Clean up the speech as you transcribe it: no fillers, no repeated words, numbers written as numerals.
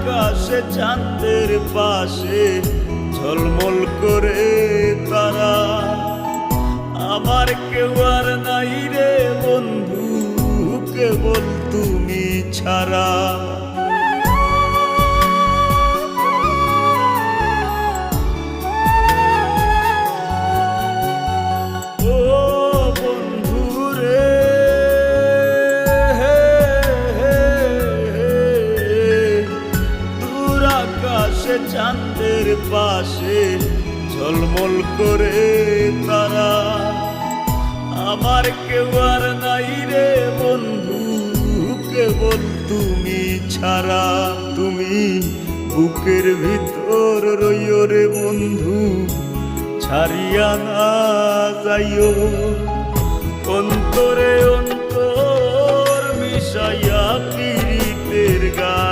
আকাশে চাঁদের পাশে ঝলমল করে তারা। আমার কেউ আর নাই রে বন্ধু, কেবল তুমি ছাড়া। ও বন্ধু রে, দূর আকাশে চাঁদের পাশে ঝলমল করে তারা। আমার কেউ আর নাই রে বন্ধু, কেবল তুমি ছাড়া। তুমি বুকের ভিতর রইও রে বন্ধু, ছাড়িয়া না যাইও। অন্তরে অন্তর মিশাইয়া পিরিতের গান